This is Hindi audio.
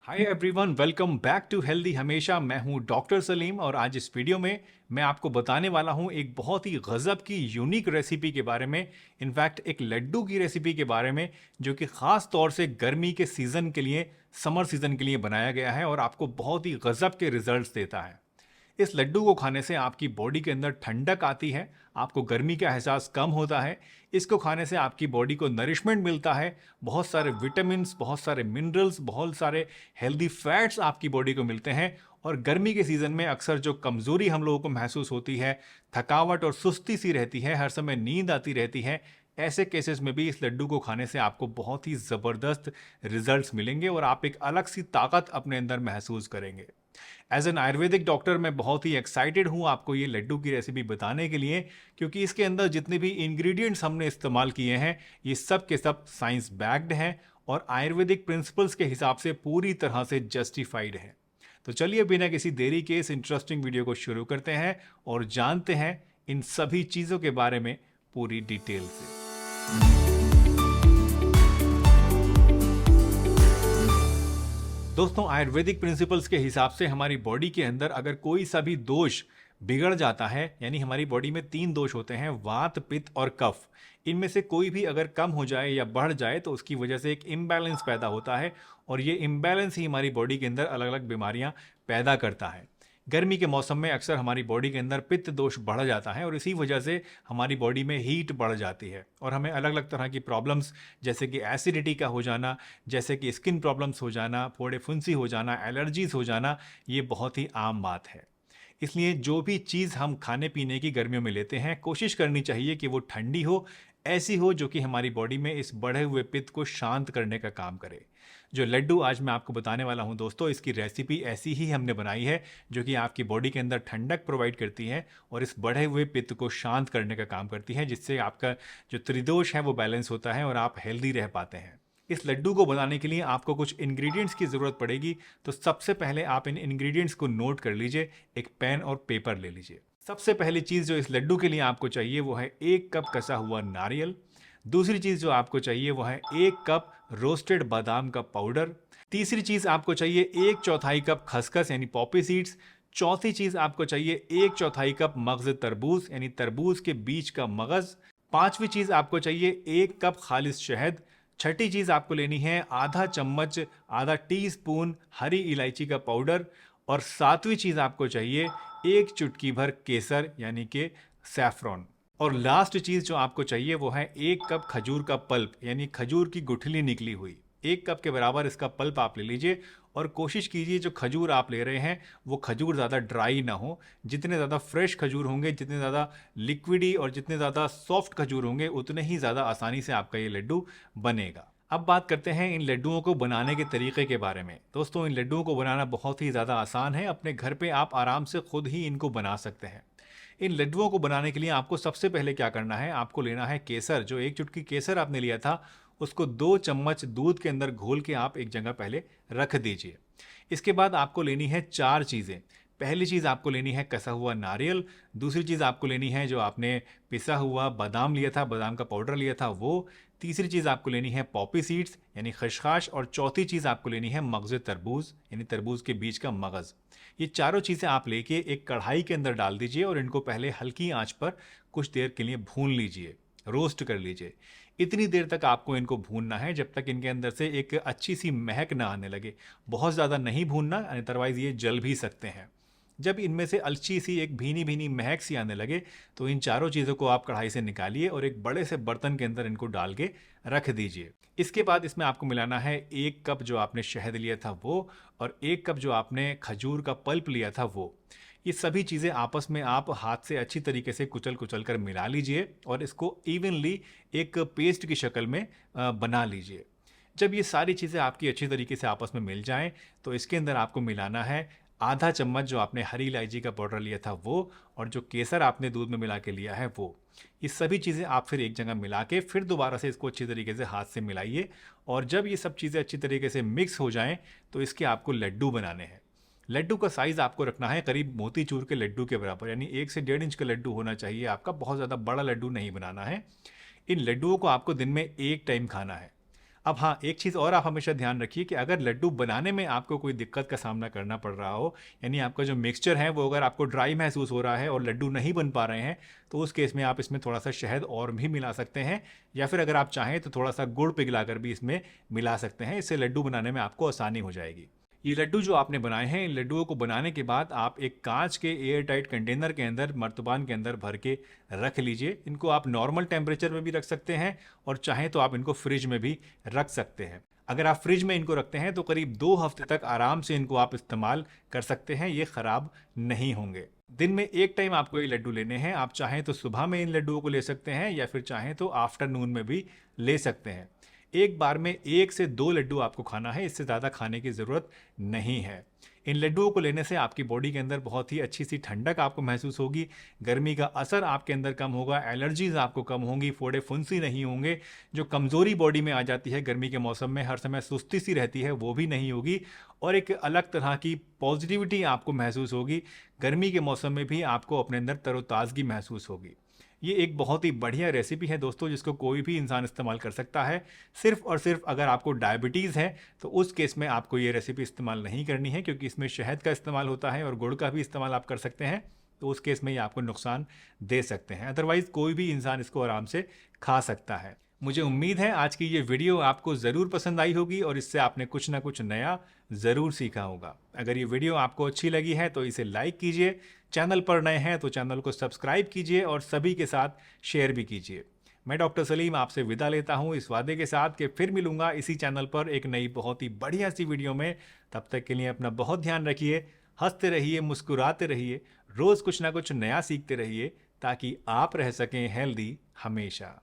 Hi everyone, welcome back to healthy हमेशा। मैं हूं डॉक्टर सलीम और आज इस वीडियो में मैं आपको बताने वाला हूं एक बहुत ही गजब की यूनिक रेसिपी के बारे में। इनफैक्ट एक लड्डू की रेसिपी के बारे में जो कि खास तौर से गर्मी के सीजन के लिए, समर सीजन के लिए बनाया गया है और आपको बहुत ही गजब के रिजल्ट्स देता है। इस लड्डू को खाने से आपकी बॉडी के अंदर ठंडक आती है, आपको गर्मी का एहसास कम होता है। इसको खाने से आपकी बॉडी को नरिशमेंट मिलता है, बहुत सारे विटामिन्स, बहुत सारे मिनरल्स, बहुत सारे हेल्दी फैट्स आपकी बॉडी को मिलते हैं। और गर्मी के सीज़न में अक्सर जो कमज़ोरी हम लोगों को महसूस होती है, थकावट और सुस्ती सी रहती है, हर समय नींद आती रहती है, ऐसे केसेस में भी इस लड्डू को खाने से आपको बहुत ही ज़बरदस्त रिजल्ट्स मिलेंगे और आप एक अलग सी ताकत अपने अंदर महसूस करेंगे। एज एन आयुर्वेदिक डॉक्टर मैं बहुत ही एक्साइटेड हूँ आपको ये लड्डू की रेसिपी बताने के लिए, क्योंकि इसके अंदर जितने भी इंग्रेडिएंट्स हमने इस्तेमाल किए हैं ये सब के सब साइंस बैक्ड हैं और आयुर्वेदिक प्रिंसिपल्स के हिसाब से पूरी तरह से जस्टिफाइड है। तो चलिए बिना किसी देरी के इस इंटरेस्टिंग वीडियो को शुरू करते हैं और जानते हैं इन सभी चीज़ों के बारे में पूरी डिटेल से। दोस्तों, आयुर्वेदिक प्रिंसिपल्स के हिसाब से हमारी बॉडी के अंदर अगर कोई सा भी दोष बिगड़ जाता है, यानी हमारी बॉडी में 3 दोष होते हैं, वात, पित्त और कफ। इनमें से कोई भी अगर कम हो जाए या बढ़ जाए तो उसकी वजह से एक इम्बैलेंस पैदा होता है और ये इम्बैलेंस ही हमारी बॉडी के अंदर अलग अलग बीमारियां पैदा करता है। गर्मी के मौसम में अक्सर हमारी बॉडी के अंदर पित्त दोष बढ़ जाता है और इसी वजह से हमारी बॉडी में हीट बढ़ जाती है और हमें अलग अलग तरह की प्रॉब्लम्स जैसे कि एसिडिटी का हो जाना, जैसे कि स्किन प्रॉब्लम्स हो जाना, फोड़े फुंसी हो जाना, एलर्जीज हो जाना, ये बहुत ही आम बात है। इसलिए जो भी चीज़ हम खाने पीने की गर्मियों में लेते हैं, कोशिश करनी चाहिए कि वो ठंडी हो, ऐसी हो जो कि हमारी बॉडी में इस बढ़े हुए पित्त को शांत करने का काम करे। जो लड्डू आज मैं आपको बताने वाला हूं दोस्तों, इसकी रेसिपी ऐसी ही हमने बनाई है जो कि आपकी बॉडी के अंदर ठंडक प्रोवाइड करती है और इस बढ़े हुए पित्त को शांत करने का काम करती है, जिससे आपका जो त्रिदोष है वो बैलेंस होता है और आप हेल्दी रह पाते हैं। इस लड्डू को बनाने के लिए आपको कुछ इंग्रेडिएंट्स की ज़रूरत पड़ेगी। तो सबसे पहले आप इन इंग्रेडिएंट्स को नोट कर लीजिए, एक पेन और पेपर ले लीजिए। सबसे पहली चीज़ जो इस लड्डू के लिए आपको चाहिए वो है 1 कप कसा हुआ नारियल। दूसरी चीज़ जो आपको चाहिए वो है 1 कप रोस्टेड बादाम का पाउडर। तीसरी चीज़ आपको चाहिए 1/4 कप खसखस यानी पॉपी सीड्स। चौथी चीज़ आपको चाहिए 1/4 कप मगज़ तरबूज यानी तरबूज के बीज का मगज़। पांचवी चीज़ आपको चाहिए 1 कप खालिस शहद। छठी चीज़ आपको लेनी है आधा चम्मच, आधा टीस्पून हरी इलायची का पाउडर। और सातवीं चीज़ आपको चाहिए 1 चुटकी भर केसर यानी कि सैफरॉन। और लास्ट चीज़ जो आपको चाहिए वो है 1 कप खजूर का पल्प यानी खजूर की गुठली निकली हुई। 1 कप के बराबर इसका पल्प आप ले लीजिए और कोशिश कीजिए जो खजूर आप ले रहे हैं वो खजूर ज़्यादा ड्राई ना हो। जितने ज़्यादा फ्रेश खजूर होंगे, जितने ज़्यादा लिक्विडी और जितने ज़्यादा सॉफ्ट खजूर होंगे, उतने ही ज़्यादा आसानी से आपका ये लड्डू बनेगा। अब बात करते हैं इन लड्डुओं को बनाने के तरीके के बारे में। दोस्तों, इन लड्डुओं को बनाना बहुत ही ज़्यादा आसान है। अपने घर पे आप आराम से खुद ही इनको बना सकते हैं। इन लड्डुओं को बनाने के लिए आपको सबसे पहले क्या करना है, आपको लेना है केसर। जो 1 चुटकी केसर आपने लिया था उसको 2 चम्मच दूध के अंदर घोल के आप एक जगह पहले रख दीजिए। इसके बाद आपको लेनी है 4 चीज़ें। पहली चीज़ आपको लेनी है कसा हुआ नारियल। दूसरी चीज़ आपको लेनी है जो आपने पिसा हुआ बादाम लिया था, बादाम का पाउडर लिया था वो। तीसरी चीज़ आपको लेनी है पॉपी सीड्स यानी खसखस। और चौथी चीज़ आपको लेनी है मगज़ तरबूज यानी तरबूज के बीज का मगज़। ये चारों चीज़ें आप लेके एक कढ़ाई के अंदर डाल दीजिए और इनको पहले हल्की आंच पर कुछ देर के लिए भून लीजिए, रोस्ट कर लीजिए। इतनी देर तक आपको इनको भूनना है जब तक इनके अंदर से एक अच्छी सी महक ना आने लगे। बहुत ज़्यादा नहीं भूनना, अदरवाइज़ ये जल भी सकते हैं। जब इनमें से अच्छी सी एक भीनी भीनी महक सी आने लगे तो इन चारों चीज़ों को आप कढ़ाई से निकालिए और एक बड़े से बर्तन के अंदर इनको डाल के रख दीजिए। इसके बाद इसमें आपको मिलाना है 1 कप जो आपने शहद लिया था वो और 1 कप जो आपने खजूर का पल्प लिया था वो। ये सभी चीज़ें आपस में आप हाथ से अच्छी तरीके से कुचल कुचल कर मिला लीजिए और इसको इवनली एक पेस्ट की शक्ल में बना लीजिए। जब ये सारी चीज़ें आपकी अच्छी तरीके से आपस में मिल जाएं तो इसके अंदर आपको मिलाना है आधा चम्मच जो आपने हरी इलायची का पाउडर लिया था वो और जो केसर आपने दूध में मिला के लिया है वो। ये सभी चीज़ें आप फिर एक जगह मिला के फिर दोबारा से इसको अच्छी तरीके से हाथ से मिलाइए और जब ये सब चीज़ें अच्छी तरीके से मिक्स हो जाएं तो इसके आपको लड्डू बनाने हैं। लड्डू का साइज़ आपको रखना है करीब मोतीचूर के लड्डू के बराबर, यानी 1 से 1.5 इंच का लड्डू होना चाहिए आपका। बहुत ज़्यादा बड़ा लड्डू नहीं बनाना है। इन लड्डुओं को आपको दिन में 1 टाइम खाना है। अब हाँ, एक चीज़ और आप हमेशा ध्यान रखिए कि अगर लड्डू बनाने में आपको कोई दिक्कत का सामना करना पड़ रहा हो, यानी आपका जो मिक्सचर है वो अगर आपको ड्राई महसूस हो रहा है और लड्डू नहीं बन पा रहे हैं, तो उस केस में आप इसमें थोड़ा सा शहद और भी मिला सकते हैं, या फिर अगर आप चाहें तो थोड़ा सा गुड़ पिघला कर भी इसमें मिला सकते हैं। इससे लड्डू बनाने में आपको आसानी हो जाएगी। ये लड्डू जो आपने बनाए हैं, इन लड्डुओं को बनाने के बाद आप एक कांच के एयर टाइट कंटेनर के अंदर, मर्तबान के अंदर भर के रख लीजिए। इनको आप नॉर्मल टेम्परेचर में भी रख सकते हैं और चाहें तो आप इनको फ्रिज में भी रख सकते हैं। अगर आप फ्रिज में इनको रखते हैं तो करीब 2 हफ्ते तक आराम से इनको आप इस्तेमाल कर सकते हैं, ये ख़राब नहीं होंगे। दिन में एक टाइम आपको ये लड्डू लेने हैं। आप चाहें तो सुबह में इन लड्डुओं को ले सकते हैं या फिर चाहें तो आफ्टरनून में भी ले सकते हैं। एक बार में 1 से 2 लड्डू आपको खाना है, इससे ज़्यादा खाने की ज़रूरत नहीं है। इन लड्डुओं को लेने से आपकी बॉडी के अंदर बहुत ही अच्छी सी ठंडक आपको महसूस होगी, गर्मी का असर आपके अंदर कम होगा, एलर्जीज आपको कम होंगी, फोड़े फुंसी नहीं होंगे, जो कमज़ोरी बॉडी में आ जाती है गर्मी के मौसम में, हर समय सुस्ती सी रहती है, वो भी नहीं होगी और एक अलग तरह की पॉजिटिविटी आपको महसूस होगी। गर्मी के मौसम में भी आपको अपने अंदर तरोताज़गी महसूस होगी। ये एक बहुत ही बढ़िया रेसिपी है दोस्तों, जिसको कोई भी इंसान इस्तेमाल कर सकता है। सिर्फ और सिर्फ अगर आपको डायबिटीज़ है तो उस केस में आपको ये रेसिपी इस्तेमाल नहीं करनी है, क्योंकि इसमें शहद का इस्तेमाल होता है और गुड़ का भी इस्तेमाल आप कर सकते हैं, तो उस केस में ये आपको नुकसान दे सकते हैं। अदरवाइज़ कोई भी इंसान इसको आराम से खा सकता है। मुझे उम्मीद है आज की ये वीडियो आपको ज़रूर पसंद आई होगी और इससे आपने कुछ ना कुछ नया ज़रूर सीखा होगा। अगर ये वीडियो आपको अच्छी लगी है तो इसे लाइक कीजिए, चैनल पर नए हैं तो चैनल को सब्सक्राइब कीजिए और सभी के साथ शेयर भी कीजिए। मैं डॉक्टर सलीम आपसे विदा लेता हूँ इस वादे के साथ कि फिर मिलूंगा इसी चैनल पर एक नई बहुत ही बढ़िया सी वीडियो में। तब तक के लिए अपना बहुत ध्यान रखिए, हंसते रहिए, मुस्कुराते रहिए, रोज़ कुछ ना कुछ नया सीखते रहिए, ताकि आप रह सकें हेल्दी हमेशा।